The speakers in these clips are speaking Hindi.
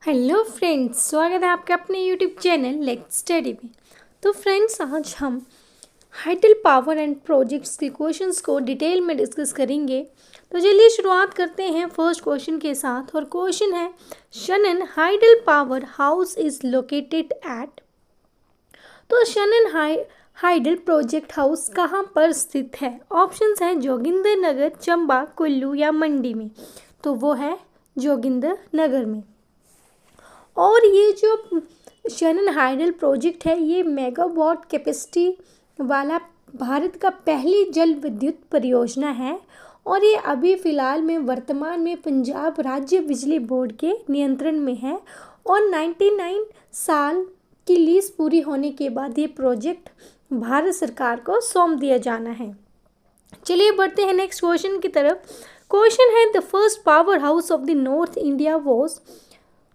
हेलो फ्रेंड्स, स्वागत है आपका अपने यूट्यूब चैनल लेट्स स्टडी में। तो फ्रेंड्स, आज हम हाइडल पावर एंड प्रोजेक्ट्स के क्वेश्चंस को डिटेल में डिस्कस करेंगे। तो चलिए शुरुआत करते हैं फर्स्ट क्वेश्चन के साथ। और क्वेश्चन है, Shanan hydel power house is located at. तो शनन हाइडल प्रोजेक्ट हाउस कहाँ पर स्थित है? ऑप्शंस हैं जोगिंदर नगर, चंबा, कुल्लू या मंडी में। तो वो है जोगिंदर नगर में। और ये जो शनन हाइडल प्रोजेक्ट है, ये मेगावाट कैपेसिटी वाला भारत का पहली जल विद्युत परियोजना है। और ये अभी फ़िलहाल में वर्तमान में पंजाब राज्य बिजली बोर्ड के नियंत्रण में है। और 99 साल की लीज पूरी होने के बाद ये प्रोजेक्ट भारत सरकार को सौंप दिया जाना है। चलिए बढ़ते हैं नेक्स्ट क्वेश्चन की तरफ। क्वेश्चन है, the first power house of the north India was.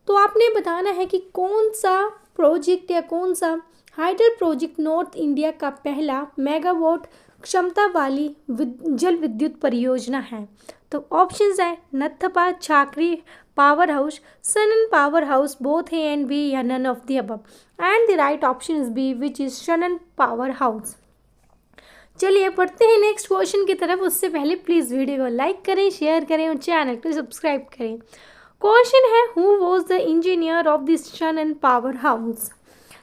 तो आपने बताना है कि कौन सा प्रोजेक्ट या कौन सा हाइडल प्रोजेक्ट नॉर्थ इंडिया का पहला मेगावाट क्षमता वाली जल विद्युत परियोजना है। तो ऑप्शंस है Nathpa Jhakri power house, Shanan power house, both A and B या none of the above. And the right option is B which is Shanan power house. चलिए पढ़ते हैं नेक्स्ट क्वेश्चन की तरफ। उससे पहले प्लीज़ वीडियो को लाइक करें, शेयर करें और चैनल को सब्सक्राइब करें। क्वेश्चन है, who was the engineer of this Shanan power house.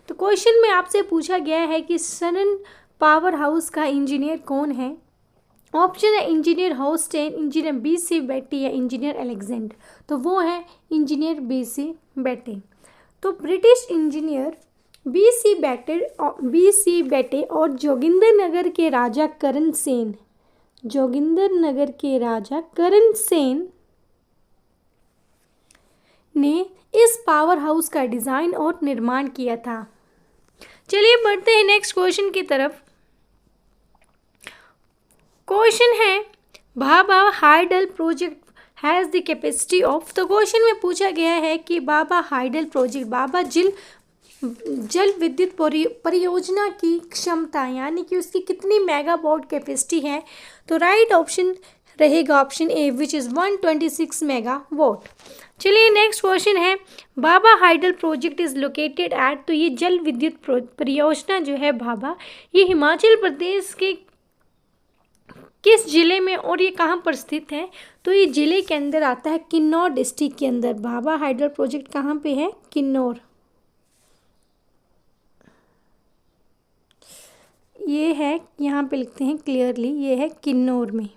तो क्वेश्चन में आपसे पूछा गया है कि शनन पावर हाउस का इंजीनियर कौन है। ऑप्शन है इंजीनियर हॉस्टेन, इंजीनियर BC बेटे या इंजीनियर अलेक्जेंडर। तो वो है इंजीनियर BC बेटे। तो ब्रिटिश इंजीनियर BC बेटे और जोगिंदर नगर के राजा करण सेन, जोगिंदर नगर के राजा करण सेन ने इस पावर हाउस का डिज़ाइन और निर्माण किया था। चलिए बढ़ते हैं नेक्स्ट क्वेश्चन की तरफ। क्वेश्चन है, Bhabha hydel project has the capacity of. तो क्वेश्चन में पूछा गया है कि भाभा हाइडल प्रोजेक्ट, भाभा जल विद्युत परियोजना की क्षमता यानी कि उसकी कितनी मेगावाट कैपेसिटी है। तो राइट ऑप्शन रहेगा option A which is 126 megawatt. चलिए नेक्स्ट क्वेश्चन है, Bhabha hydel project is located at. तो ये जल विद्युत परियोजना जो है भाभा, ये हिमाचल प्रदेश के किस जिले में और ये कहाँ पर स्थित है? तो ये जिले के अंदर आता है, किन्नौर डिस्ट्रिक्ट के अंदर। भाभा हाइडल प्रोजेक्ट कहाँ पे है? किन्नौर। ये है, यहाँ पे लिखते हैं क्लियरली, ये है किन्नौर में।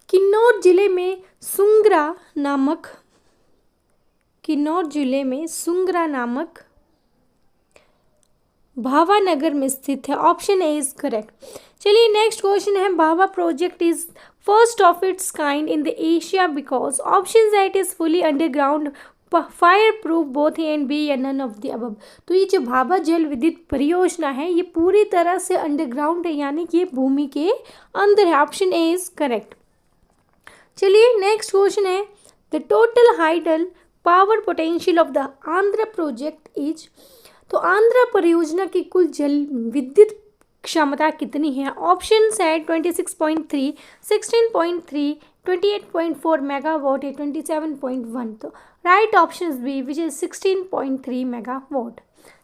किन्नौर जिले में सुंगरा नामक भावा नगर में स्थित है। Option A is correct. चलिए नेक्स्ट क्वेश्चन है, Bhaba project is first of its kind in the Asia because. Option है, it is fully underground, fire proof, both A and B या नन ऑफ द अबव। तो ये जो भाभा जल विद्युत परियोजना है, ये पूरी तरह से अंडरग्राउंड है, यानी कि ये भूमि के अंदर है। Option A is correct. चलिए नेक्स्ट क्वेश्चन है, the total hydel power potential of the Andhra project is. तो आंध्र परियोजना की कुल जल विद्युत क्षमता कितनी है? ऑप्शन है 26.3, 16.3, 28.4 मेगावाट या 27.1। तो right option B which is 16.3 megawatt.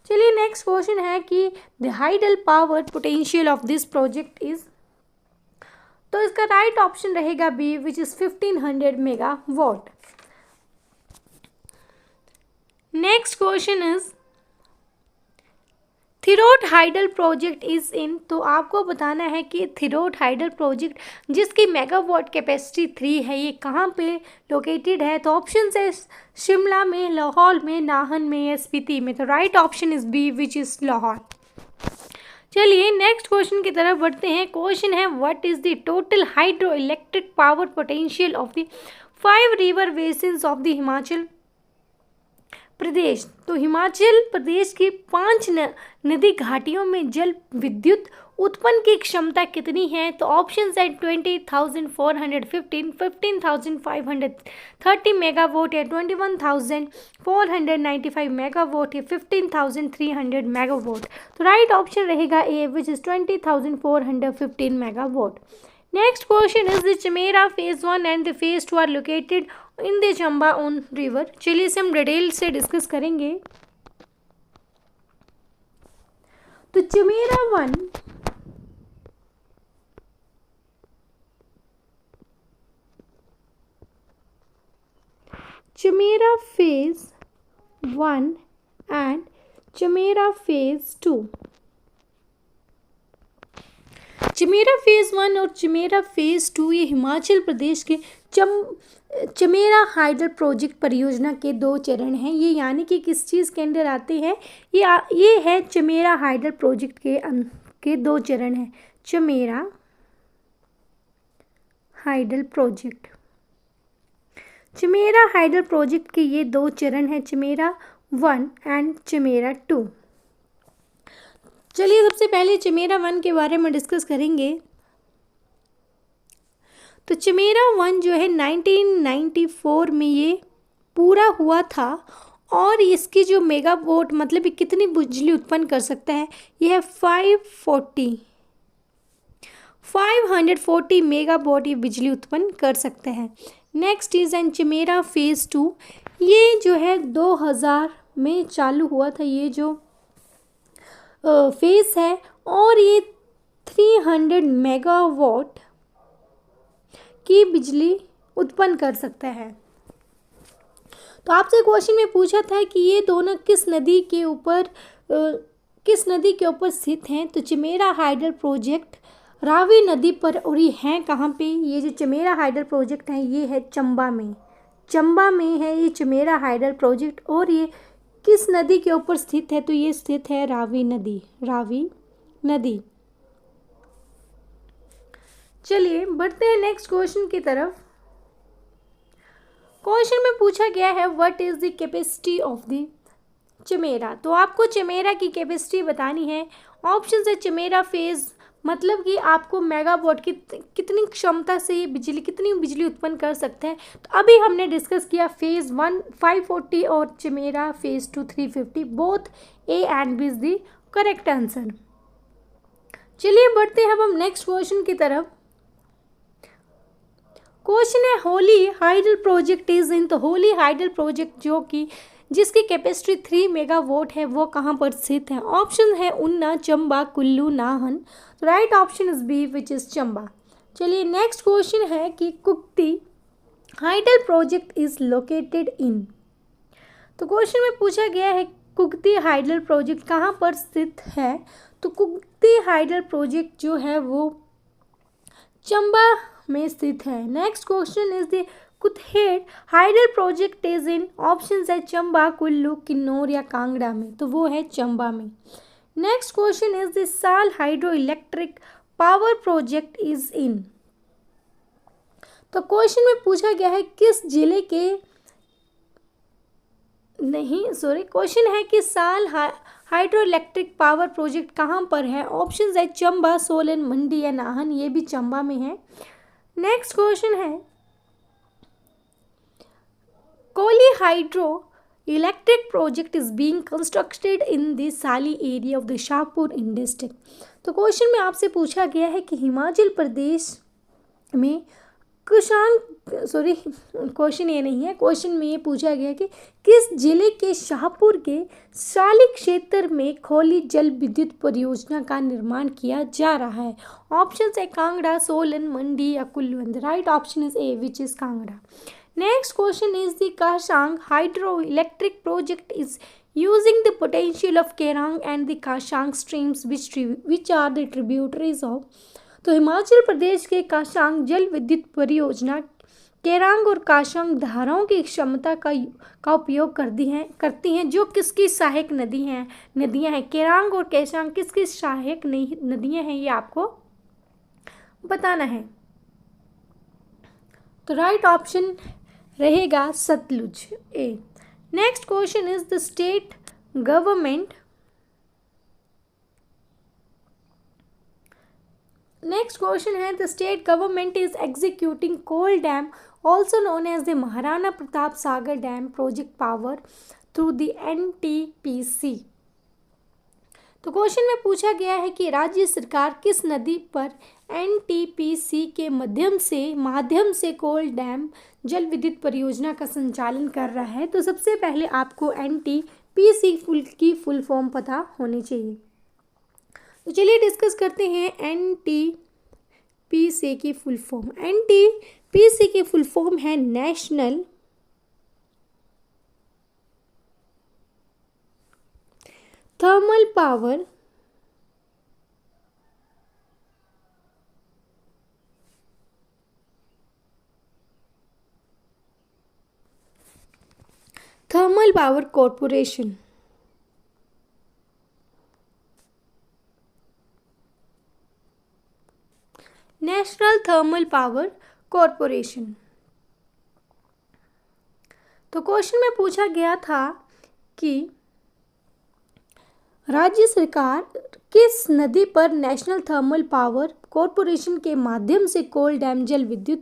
चलिए नेक्स्ट क्वेश्चन है कि the hydel power potential of this project is. तो इसका राइट ऑप्शन रहेगा B which is 1500 megawatt. Next question is, Thirot hydel project is in. तो आपको बताना है कि थिरोट हाइडल प्रोजेक्ट जिसकी मेगावाट कैपेसिटी 3 है, ये कहाँ पे लोकेटेड है? तो ऑप्शन है शिमला में, लाहौल में, नाहन में या स्पीति में। तो right option is B which is Lahaul. चलिए नेक्स्ट क्वेश्चन की तरफ बढ़ते हैं। क्वेश्चन है, what is the total hydro electric power potential of the 5 river basins of the Himachal Pradesh. तो हिमाचल प्रदेश की 5 नदी घाटियों में जल विद्युत उत्पन्न की क्षमता कितनी है? तो ऑप्शन है 20,415, 15,530 मेगावाट या 21,495 मेगावाट या 15,300 मेगावाट। तो राइट ऑप्शन रहेगा A which is 20,415 megawatt. Next question is the Chamera phase 1 and the phase 2 are located in the Chamba on river. चलिए इसे हम डिटेल से डिस्कस करेंगे। तो Chamera 1 Chamera phase 1 and Chamera phase 2। Chamera phase 1 और चमेरा फेज 2 ये हिमाचल प्रदेश के चमेरा हाइडल प्रोजेक्ट परियोजना के 2 चरण हैं। ये यानी कि किस चीज़ के अंदर आते हैं, ये है चमेरा हाइडल प्रोजेक्ट के 2 चरण हैं। Chamera hydel project, Chamera hydel project के ये 2 चरण हैं, चमेरा 1 एंड चमेरा 2। चलिए सबसे पहले चमेरा 1 के बारे में डिस्कस करेंगे। तो चमेरा 1 जो है 1994 में ये पूरा हुआ था और इसकी जो मेगावाट मतलब ये कितनी बिजली उत्पन्न कर सकता है, ये है 540 मेगावाट ये बिजली उत्पन्न कर सकते हैं। Next is an Chamera phase 2, ये जो है 2000 में चालू हुआ था ये जो फेज है और ये 300 मेगावाट की बिजली उत्पन्न कर सकता है। तो आपसे क्वेश्चन में पूछा था कि ये दोनों किस नदी के ऊपर स्थित हैं। तो चमेरा हाइडल प्रोजेक्ट रावी नदी पर और ये हैं कहाँ पे, ये जो चमेरा हाइडल प्रोजेक्ट है ये है चंबा में है ये चमेरा हाइडल प्रोजेक्ट। और ये किस नदी के ऊपर स्थित है, तो ये स्थित है रावी नदी। चलिए बढ़ते हैं नेक्स्ट क्वेश्चन की तरफ। क्वेश्चन में पूछा गया है what is the capacity of the Chamera. तो आपको चमेरा की कैपेसिटी बतानी है। ऑप्शन है चमेरा फेज मतलब कि आपको मेगावाट की कितनी क्षमता से कितनी बिजली उत्पन्न कर सकता है। तो अभी हमने डिस्कस किया फेज 1 540 और Chamera phase 2 350, both A and B is the correct answer. चलिए बढ़ते हैं अब हम नेक्स्ट क्वेश्चन की तरफ। क्वेश्चन है Holi hydel project is in. तो होली हाइडल प्रोजेक्ट जिसकी कैपेसिटी 3 मेगावाट है वो कहाँ पर स्थित है। ऑप्शन है उन्ना, चंबा, कुल्लू, नाहन। तो right option is B which is Chamba. चलिए नेक्स्ट क्वेश्चन है कि Kugti hydel project is located in. तो क्वेश्चन में पूछा गया है कुक्ति हाइडल प्रोजेक्ट कहाँ पर स्थित है। तो कुक्ति हाइडल प्रोजेक्ट जो है वो चंबा में स्थित है। Next question is the Kuther hydel project is in. Option है चंबा, कुल्लू, किन्नौर या कांगड़ा में। तो वो है चंबा में। नेक्स्ट क्वेश्चन इज द साल hydro electric power project is in. तो क्वेश्चन में पूछा गया है किस जिले के क्वेश्चन है कि साल हाइड्रो इलेक्ट्रिक पावर प्रोजेक्ट कहाँ पर है। ऑप्शन है चंबा, सोलन, मंडी या नाहन। ये भी चंबा में है। नेक्स्ट क्वेश्चन है Koli hydro electric project is being constructed in the Sali area of the Shahpur in district. तो क्वेश्चन में आपसे पूछा गया है कि हिमाचल प्रदेश में क्वेश्चन ये नहीं है। क्वेश्चन में ये पूछा गया कि किस जिले के शाहपुर के साली क्षेत्र में खोली जल विद्युत परियोजना का निर्माण किया जा रहा है। ऑप्शन है कांगड़ा, सोलन, मंडी या Kullu. And the right option is A which is Kangra. Next question is the Kashang hydro electric project is using the potential of Kerang and the Kashang streams which are the tributaries of। तो हिमाचल प्रदेश के काशांग जल विद्युत परियोजना केरांग और काशांग धाराओं की क्षमता का उपयोग करती हैं जो किसकी सहायक नदियां हैं। केरांग और काशांग किसकी सहायक नदियां हैं ये आपको बताना है। तो राइट ऑप्शन रहेगा Satluj A. Next question is the state government. Next question है the state government is executing Kol dam also known as the Maharana Pratap Sagar dam project power through the NTPC। तो क्वेश्चन में पूछा गया है कि राज्य सरकार किस नदी पर एनटीपीसी के माध्यम से कोल डैम जल विद्युत परियोजना का संचालन कर रहा है। तो सबसे पहले आपको एनटीपीसी की फुल फॉर्म पता होनी चाहिए। तो चलिए डिस्कस करते हैं एनटीपीसी की फुल फॉर्म। एनटीपीसी की फुल फॉर्म है national thermal power corporation. National thermal power corporation. तो क्वेश्चन में पूछा गया था कि राज्य सरकार किस नदी पर नेशनल थर्मल पावर कॉरपोरेशन के माध्यम से कोल डैम जल विद्युत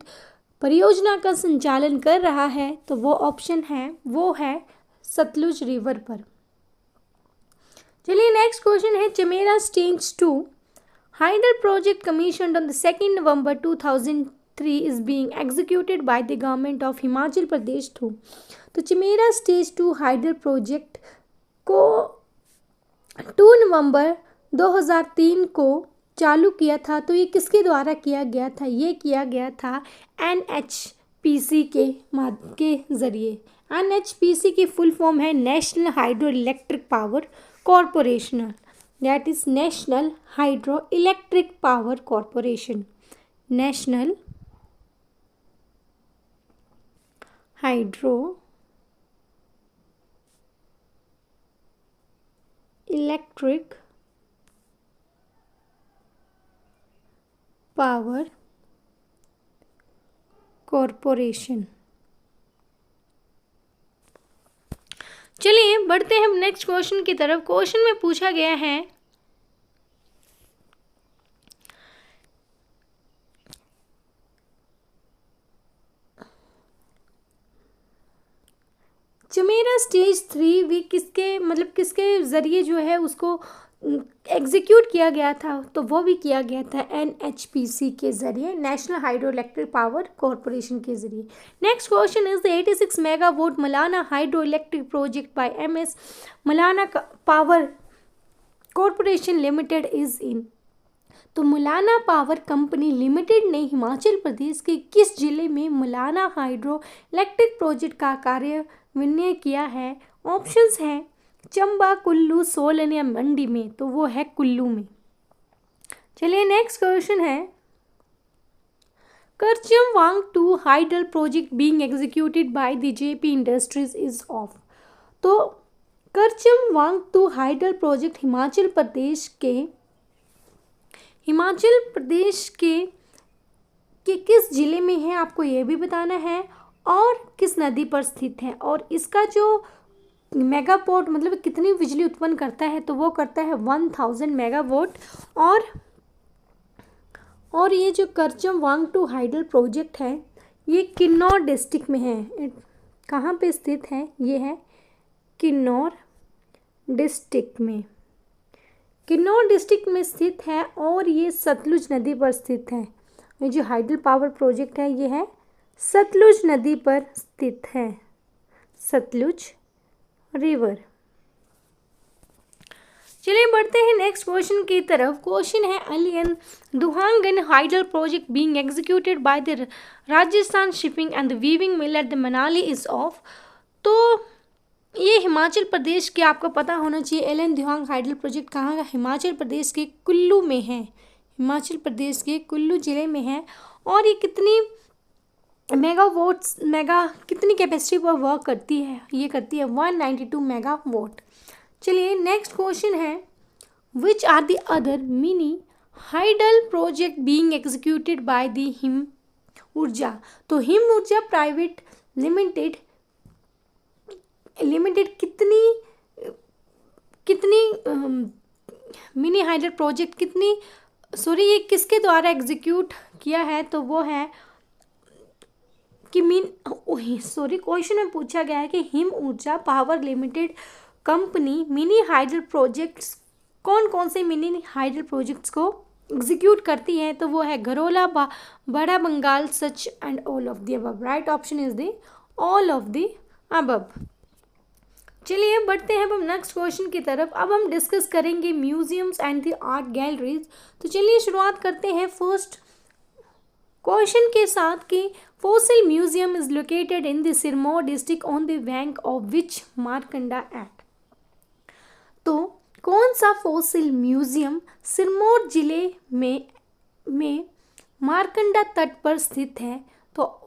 परियोजना का संचालन कर रहा है। तो वो ऑप्शन है वो है सतलुज रिवर पर। चलिए नेक्स्ट क्वेश्चन है Chamera stage 2 hydel project commissioned on the 2 November 2003 is being executed by the government of Himachal Pradesh through. तो चमेरा स्टेज 2 हाइडल प्रोजेक्ट को 2 नवंबर 2003 को चालू किया था। तो ये किसके द्वारा किया गया था? ये किया गया था एनएचपीसी के जरिए। एनएचपीसी की फुल फॉर्म है national hydro electric power corporation. That is national hydro electric power corporation. National hydro electric power corporation. चलिए बढ़ते हैं नेक्स्ट क्वेश्चन की तरफ। क्वेश्चन में पूछा गया है चमेरा स्टेज 3 भी किसके जरिए जो है उसको एग्जीक्यूट किया गया था? तो वो भी किया गया था एनएचपीसी के जरिए, national hydro electric power corporation के जरिए। Next question is the 86 megawatt Malana hydro electric project by MS Malana power corporation limited is in. तो मुलाना पावर कंपनी लिमिटेड ने हिमाचल प्रदेश के किस जिले में मुलाना हाइड्रो इलेक्ट्रिक प्रोजेक्ट का कार्यान्वयन किया है? ऑप्शंस हैं चंबा, कुल्लू, सोलन या मंडी में। तो वो है कुल्लू में। चलिए नेक्स्ट क्वेश्चन है Karcham Wangtoo hydel project being executed by the JP industries is of. तो करचम वांगटू हाइडल प्रोजेक्ट हिमाचल प्रदेश के किस जिले में है आपको ये भी बताना है, और किस नदी पर स्थित है, और इसका जो मेगावाट कितनी बिजली उत्पन्न करता है? तो वो करता है 1000 मेगावाट। और ये जो करचम वांगटू हाइडल प्रोजेक्ट है ये किन्नौर डिस्ट्रिक्ट में है। कहाँ पे स्थित है? ये है किन्नौर डिस्ट्रिक्ट में। किन्नौर डिस्ट्रिक्ट में स्थित है और ये सतलुज नदी पर स्थित है। ये जो हाइडल पावर प्रोजेक्ट है ये है सतलुज नदी पर स्थित है, सतलुज रिवर। चलिए बढ़ते हैं नेक्स्ट क्वेश्चन की तरफ। क्वेश्चन है Allain Duhangan hydel project being executed by the Rajasthan shipping and the weaving mill at the Manali is of. तो ये हिमाचल प्रदेश के, आपको पता होना चाहिए एलियन दुहांग हाइडल प्रोजेक्ट कहाँ का? हिमाचल प्रदेश के कुल्लू में है। हिमाचल प्रदेश के कुल्लू जिले में है। और ये कितनी कितनी कैपेसिटी पर वर्क करती है? ये करती है 192 मेगावाट। चलिए नेक्स्ट क्वेश्चन है which are the other mini hydel project being executed by the Him Urja. तो हिम ऊर्जा प्राइवेट लिमिटेड कितनी मिनी हाइडल प्रोजेक्ट ये किसके द्वारा एग्जीक्यूट किया है? तो वो है कि क्वेश्चन में पूछा गया है कि Him Urja power limited company mini hydel projects कौन कौन से मिनी हाइडल प्रोजेक्ट्स को एग्जीक्यूट करती हैं, तो वो है Gharola, Bara Bangal, such and all of the above. Right option is the all of the above. चलिए बढ़ते हैं अब हम नेक्स्ट क्वेश्चन की तरफ। अब हम डिस्कस करेंगे museums and the art galleries. तो चलिए शुरुआत करते हैं फर्स्ट क्वेश्चन के साथ कि fossil museum is located in the Sirmaur district on the bank of which Markanda act. तो कौन सा फॉसिल म्यूजियम सिरमौर जिले में मारकंडा तट पर स्थित है? तो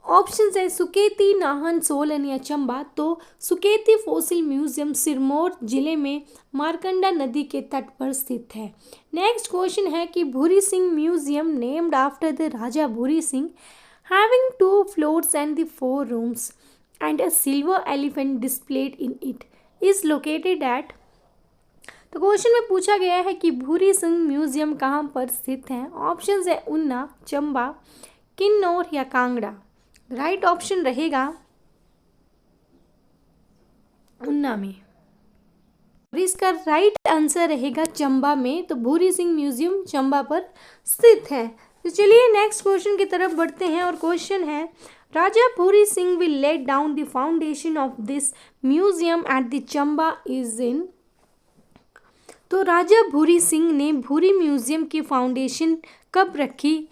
ऑप्शन है सुकेती, नाहन, सोलन या चंबा। तो सुकेती फॉसिल म्यूजियम सिरमौर जिले में मारकंडा नदी के तट पर स्थित है। नेक्स्ट क्वेश्चन है कि Bhuri Singh museum named after the Raja Bhuri Singh, having 2 floors and the 4 rooms and a silver elephant displayed in it, is located at। तो क्वेश्चन में पूछा गया है कि भूरी सिंह म्यूजियम कहाँ पर स्थित है। ऑप्शन है उन्ना, चंबा, किन्नौर या कांगड़ा। राइट ऑप्शन रहेगा उन्ना में। और इसका राइट आंसर रहेगा चंबा में। तो भूरी सिंह म्यूजियम चंबा पर स्थित है। तो चलिए नेक्स्ट क्वेश्चन की तरफ बढ़ते हैं और क्वेश्चन है राजा Bhuri Singh will let down the foundation of this museum at the Chamba is in. तो राजा भूरी सिंह ने भूरी म्यूजियम की फाउंडेशन कब रखी,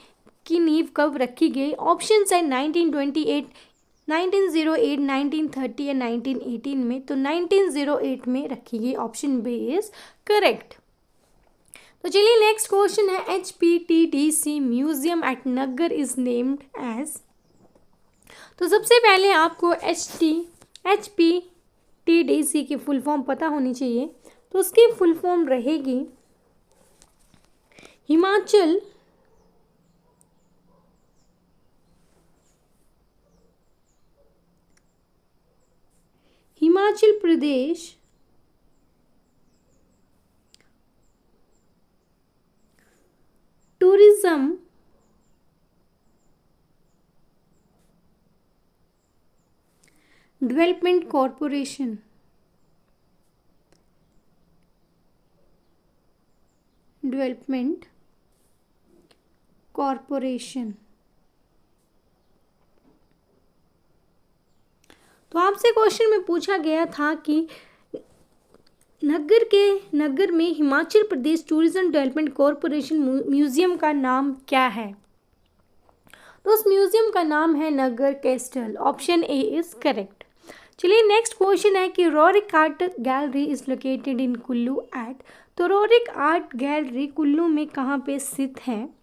की नींव कब रखी गई? ऑप्शन है 1928, 1908, 1930 या 1918 में। तो 1908 में रखी गई। Option B is correct. तो चलिए नेक्स्ट क्वेश्चन है HPTDC museum at Naggar is named as. तो सबसे पहले आपको HPTDC की फुल फॉर्म पता होनी चाहिए। तो उसकी फुल फॉर्म रहेगी Himachal Pradesh tourism development corporation. तो आपसे क्वेश्चन में पूछा गया था कि नगर में Himachal Pradesh tourism development corporation museum का नाम क्या है? तो उस म्यूजियम का नाम है Naggar castle. Option A is correct. चलिए नेक्स्ट क्वेश्चन है कि Roerich art gallery is located in Kullu at. तो रोरिक आर्ट गैलरी कुल्लू में कहाँ पे स्थित है?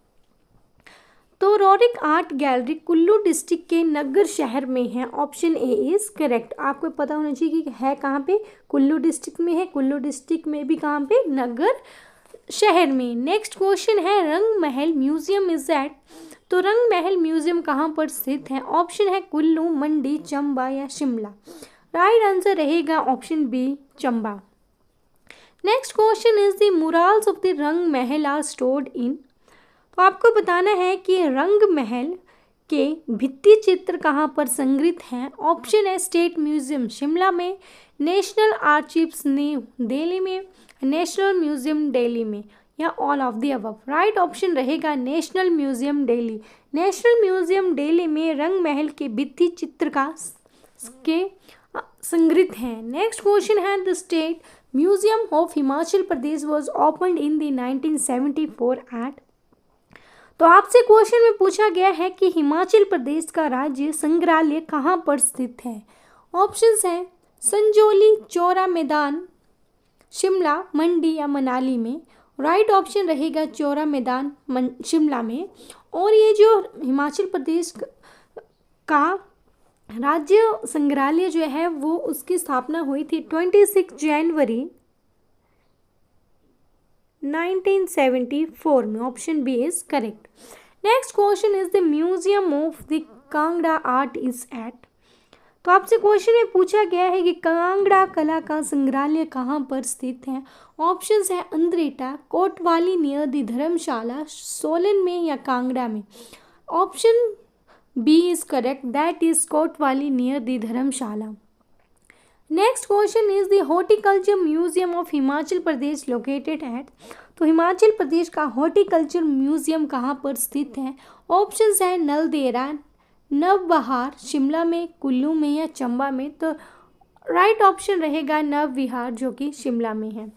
तो Roerich art gallery Kullu district के नगर शहर में है। Option A is correct. आपको पता होना चाहिए कि है कहाँ पे, कुल्लू डिस्ट्रिक्ट में है। कुल्लू डिस्ट्रिक्ट में भी कहाँ पे, नगर शहर में। नेक्स्ट क्वेश्चन है रंग महल म्यूजियम इज एट। तो रंग महल म्यूजियम कहाँ पर स्थित है? ऑप्शन है कुल्लू, मंडी, चंबा या शिमला। राइट आंसर रहेगा option B, Chamba. Next question is the murals of the Rang Mahal are stored in. तो आपको बताना है कि रंग महल के भित्ति चित्र कहाँ पर संग्रहित हैं। ऑप्शन है स्टेट म्यूजियम शिमला में, नेशनल आर्चीव्स न्यू दिल्ली में, नेशनल म्यूजियम दिल्ली में या all of the above. Right option रहेगा national museum Delhi. National museum Delhi में रंग महल के भित्ति चित्र के संग्रहित हैं। नेक्स्ट क्वेश्चन है the state museum of Himachal Pradesh was opened in the 1974 at. तो आपसे क्वेश्चन में पूछा गया है कि हिमाचल प्रदेश का राज्य संग्रहालय कहाँ पर स्थित है। ऑप्शंस हैं संजौली, चौरा मैदान, शिमला, मंडी या मनाली में। राइट ऑप्शन रहेगा चौरा मैदान, शिमला में। और ये जो हिमाचल प्रदेश का राज्य संग्रहालय जो है वो उसकी स्थापना हुई थी 26 जनवरी 1974 में। Option B is correct. Next question is the museum of the Kangra art is at. तो आपसे क्वेश्चन में पूछा गया है कि कांगड़ा कला का संग्रहालय कहाँ पर स्थित है। ऑप्शंस है अंद्रेटा, कोटवाली नियर द धर्मशाला, सोलन में या कांगड़ा में। Option B is correct, that is Kotwali near the Dharamshala. Next question is the horticulture museum of Himachal Pradesh located at. तो हिमाचल प्रदेश का हॉर्टिकल्चर म्यूजियम कहाँ पर स्थित है? ऑप्शंस है नलदेहरा, नवबहार, शिमला में, कुल्लू में या चंबा में। तो राइट ऑप्शन रहेगा नवविहार, जो कि शिमला में है।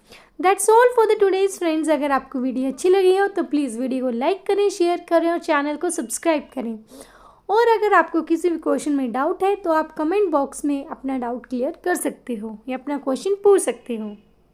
That's all for the today's friends. अगर आपको वीडियो अच्छी लगी हो तो प्लीज़ वीडियो को लाइक करें, शेयर करें और चैनल को सब्सक्राइब करें। और अगर आपको किसी भी क्वेश्चन में डाउट है तो आप कमेंट बॉक्स में अपना डाउट क्लियर कर सकते हो या अपना क्वेश्चन पूछ सकते हो।